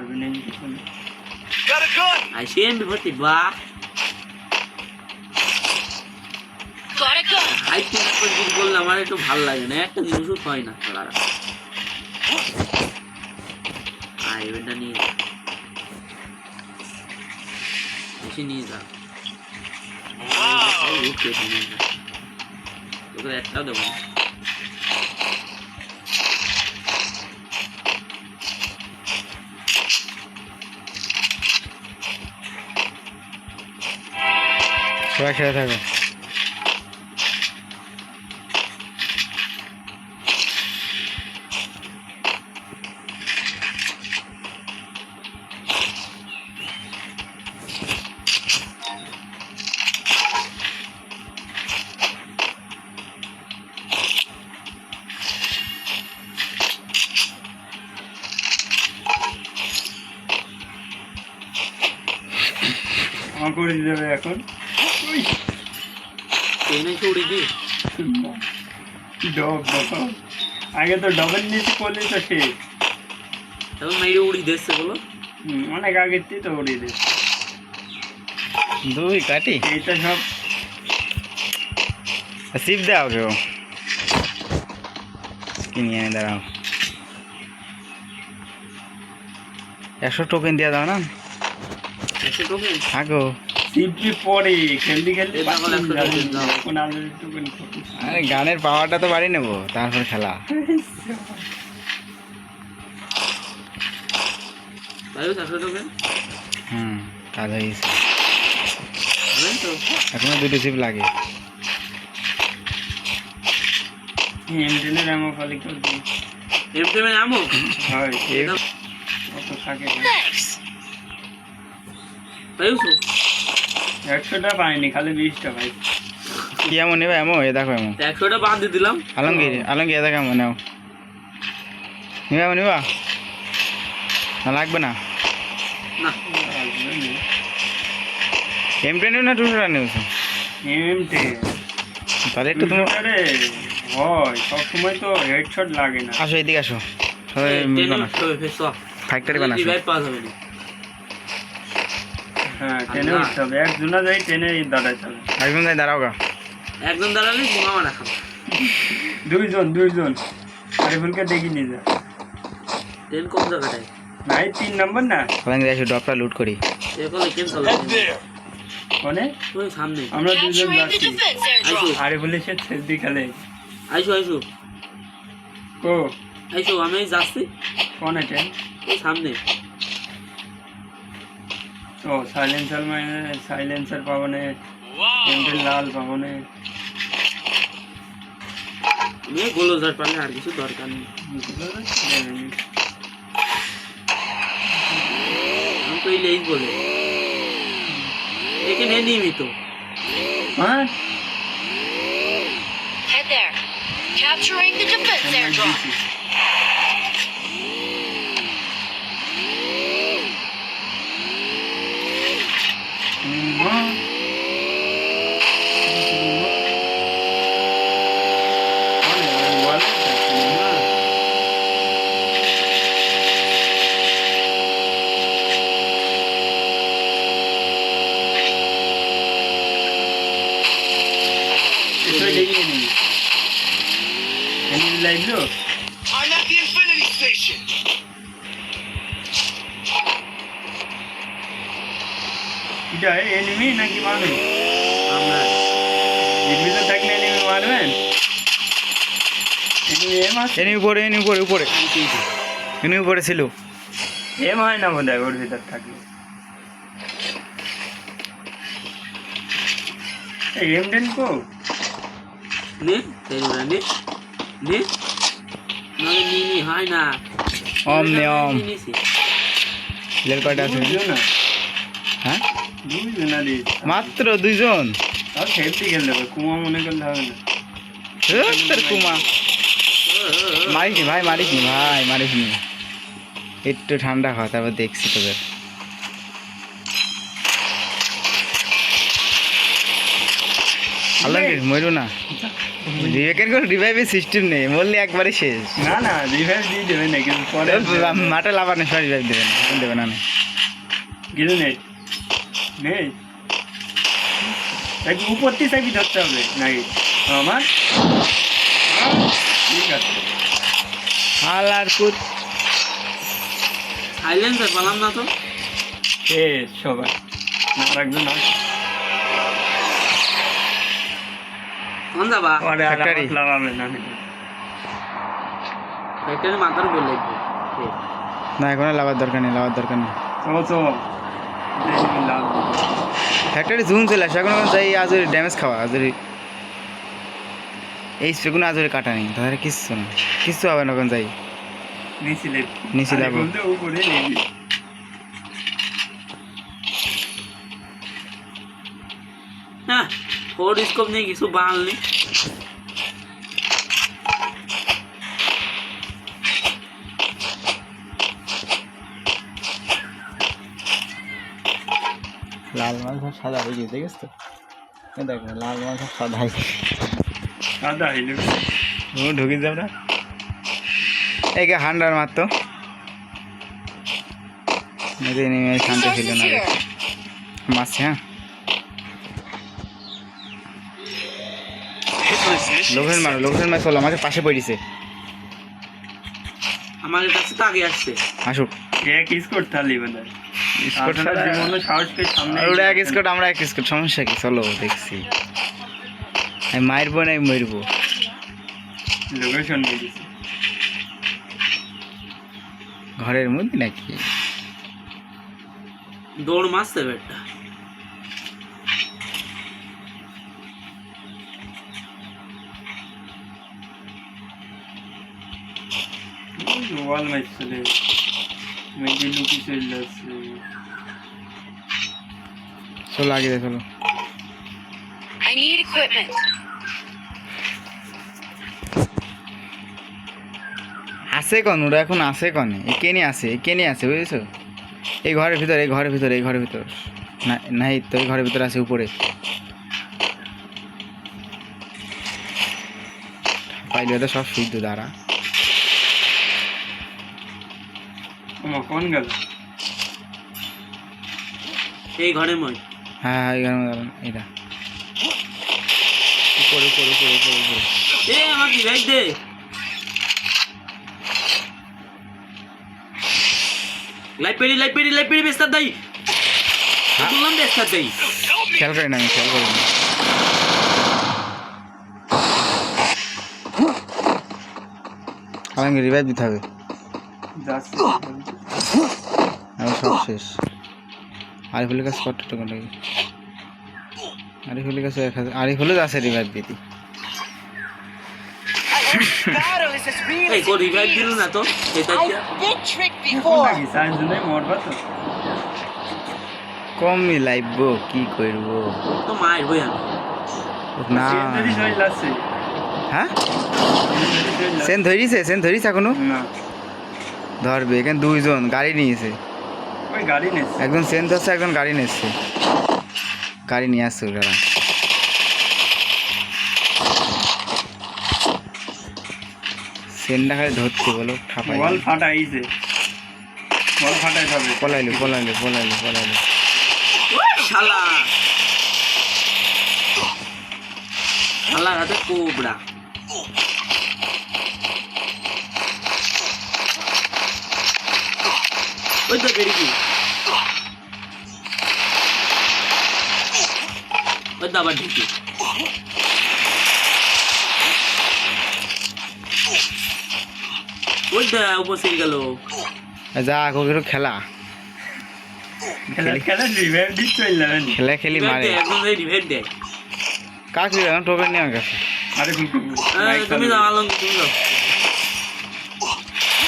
মারবে না কিছু না। আইসেন বিপত্তি বাহ হাই তিন দিন করলে আমার একটু ভালো লাগে না, একটা জিনিসও হয় না খেলার। ইভেন্টটা নিয়ে যা, বেশি নিয়ে যা, তোকে একটাও দেবো না। সবাই খেলে থাকো। আমার করে দিতে হবে এখন। উড়ি দি আগে তো ডবল নিচে করলে তো শেষ। তখন মেরে উড়ি দিচ্ছে বলো, অনেক আগের থেকে তো উড়িয়ে দিচ্ছে। দুই কাটি এইটা সব সিপ দাও কেউ কিনে এনে দাঁড়াও। 100 টোকেন দিয়ে দাও না থাকো। সিপি পরে খেলতে খেলতে এই পাগল একটা token দাও। কোন আলোর টোকেন আরে গানের পাওয়ারটা তো বাড়ি নেবো তারপর খেলা। কাজ হয়ে গেছে। এখনো 2টি সিপ লাগে। এমটেনের আমো খালি করে দিই। এমটেনের আমো হয় কত থাকে পাইছো 100টা পাইনি, খালি 20টা পাই। কি এমন নেবে এমন এ দেখো এমন 100টা বাদ দিয়ে দিলাম। আলমগীর এ দেখো এমন নাও নিবা নিবা না লাগবে না। না এমটে নিও না 200টা নিয়েছো এমটে তাহলে একটু তুমি আরে হয় সব সময় তো হেডশট লাগে না। আসো এদিকে আসো সবাই মিলবে না ফ্যাক্টরি বানাসো। রিভাইভ পাওয়া যাবে না। হ্যাঁ টেনে উঠতে হবে, একজনা যাই টেনে দাঁড়াইতে হবে। একজন যাই দাঁড়াও গা। একজন দাঁড়ালে বোমা মারা খাবো। দুইজন আরিফুলকে দেখি নিয়ে যা। ট্রেন কোন জায়গাটায়? নাই 3 নম্বর না আলমগীর এসে ড্রপটা লুট করি। এগুলো ক্যান্সেল কোনে ওই সামনে আমরা দুইজন যাচ্ছি। আইসো আরিফুলের সাথে সেলফি খেলে। আইসো কো আইসো আমি যাচ্ছি কোন আছে ওই সামনে। ও সাইলেন্সার মানে সাইলেন্সার পাবো না, এমটেল লাল পাবো না। আমি গোলজার পারলে আর কিছু দরকার নেই। আমি তো এই লেই বলে এখানে নিয়মিত হ্যাঁ Head there. Capturing the defense airdrop. I'm at the Infinity Station. এটা এনিমি নাকি মানুষ? আমরা এনিমিতে থাকলে এনিমি মারবেন? এনিমি এম আছে? এনি উপরে এনি উপরে ছিল। এম হয় না বোধহয় ওর ভিতর থাকলে। এই এমডেন কো নে তেরুরা নে নালে নিনি হয় না অম নে অম নিছি লেল কয়টা আছে? দুইজন হ্যাঁ দুইজন আরে মাত্র 2 জন। আর সেফটি খেলতে হবে, কুমা মনে করলে হবে না। তোর কুমা মারিস নি ভাই মারিস নি একটু ঠান্ডা হয় তারপর দেখছি তোদের। আলমগীর মরু না, রিভাইভের কোনো রিভাইভের সিস্টেম নেই, মরলে একবারে শেষ। না না রিভাইভ দিয়ে দেবে না কিন্তু পরে মাঠে লাভানো সবাই রিভাইভ দেবে না, দেবে না। কিছু নেই নেই একটু উপর থেকে চাবি ধরতে হবে নাকি আমার ঠিক আছে আলার কুত সাইলেন্সার পেলাম না তো। এ সবাই না রাখবে না কোন যাবা? পরে আর Factory. লাগাবে না ফ্যাক্টরি মাথার উপর লাগবে। না, এখন আর লাভার দরকার নেই, লাভার দরকার নেই। তো লাভ ফ্যাক্টরি জুম চলে আসে, এখন এখন যাই আজরি ড্যামেজ খাওয়া, আজরি এই স্প্রেগুলো আজরি কাটা নেই, তাদের কিচ্ছু না, কিচ্ছু হবে না। এখন যাই নিচে যাবো। উপরে নেই হ্যাঁ, ফোর স্কোপ নিয়ে কিছু বাল নেই। লাল মাল সব সাদা হয়ে গেছে, দেখেছ তো? দেখো লাল মাল সব সাদা হয়ে গেছে। সাদা হইলে ও ঢুকে যাও না, একে হান্ডার মারতো নেমে শান্ত ছিল Resources না, here. মারছে। হ্যাঁ, লোকের মারো, লোকের মার চলো, আমাদের পাশে পড়েছে, আমার কাছে তো আগে আসছে। আসুক। এক স্কোর থালি মানে স্কোর আপনারা জীবনে সাহস পেয়ে সামনে ওরা এক স্কোট, আমরা এক স্কোট, সমস্যা কি? চলো দেখছি, আমি মারবো না, আমি মরবো। লোকেশন দিয়েছে ঘরের মধ্যে নাকি? দৌড় মারছে বেটা। ওয়াল ম্যাচ চলে মেয়েদের লুকি চলে যাচ্ছে চলো আগে দে, চলো। I need equipment. আছে কন ওরা, এখন আছে কনে, একে নিয়ে আছে, একে নিয়ে আছে, বুঝেছো? এই ঘরের ভিতর, এই ঘরের ভিতর, এই ঘরের ভিতর না, নাই তো, এই ঘরের ভিতর আছে উপরে। পাইলে তো সব শুদ্ধ দ্বারা। আমার কোন গেল এই ঘরের মই হ্যাঁ হ্যাঁ, এই ঘরের মধ্যে দাঁড়ান, এটা উপরে উপরে উপরে উপরে উপরে। এ আমার ডিভাইস দে। লাইট পেরি বেস্তার দাই। বললাম বেস্তার দাই। খেয়াল করি না, আমি খেয়াল করি না। আমাকে রিভাইভ দিতে হবে, যাচ্ছে আমার সব শেষ। আরিফুলের কাছে কত টাকা লাগে? আরিফুলের কাছে 1000। আরিফুলের আছে রিভাইভ দিতে। এই কো রিভাইভ দিল না তো? এটা কি? been tricked এখন নাকি সাইন্স নেই মরবা তো কমই লাইভ কি করব? তো মায়ের বই আমি। না সিএনজি চলে যাচ্ছে হ্যাঁ, সেন ধরিছে, সেন ধরিছে এখনো না ধরবে। এখানে দুইজন গাড়ি নিয়েছে, ওই গাড়ি নেই একজন সেন ধরছে, একজন গাড়ি নিচ্ছে, গাড়ি নিয়ে আসছে ওরা। সেনটা খালি ধরতে বলো, ঠাপাই ওয়াল ফাটাইছে ওয়াল ফাটাই যাবে পলাইলো পলাইলো পলাইলো পলাইলো। শালা শালার হাতে কোবরা। ওই তো বেরি কি ওই তো আবার ঢুকি। ওই তো উপস্থিত গেল। যা ওকে খেলা খেলা খেলা রিভাইভ দিচ্ছে চলে যাবেন খেলা খেলি মারে। একদম রিভেট দেয়। কাকে এখন টোপেন নিয়ে আমার কাছে। আরে তুমি যাও আলম, তুমি যাও।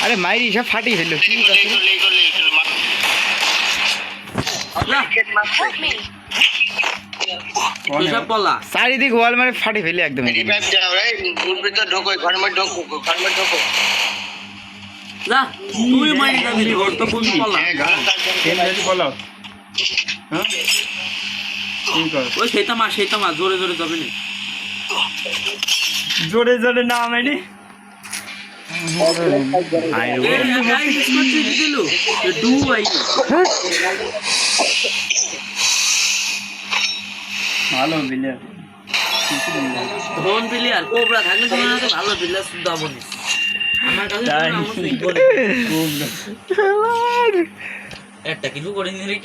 আরে মাইরি সব ফাটিয়ে ফেললো, কি করছে? যা, Help me. এসব বলা। চারিদিক ওয়াল মারে ফাটি ফেলি একদম। যা, তুই মাইরি যাবি ওর তো কোন বলা। বলো হ্যাঁ কি কর ওই সেইটা মা জোরে জোরে যাবে না। জোরে জোরে নাম এনে ভালো প্লেয়ার ধন প্লেয়ার কোবরা থাকলে তোমার তো ভালো প্লেয়ার শুদ্ধ আপনি আমার কাছে তাই। একটা কিছু করে নিয়ে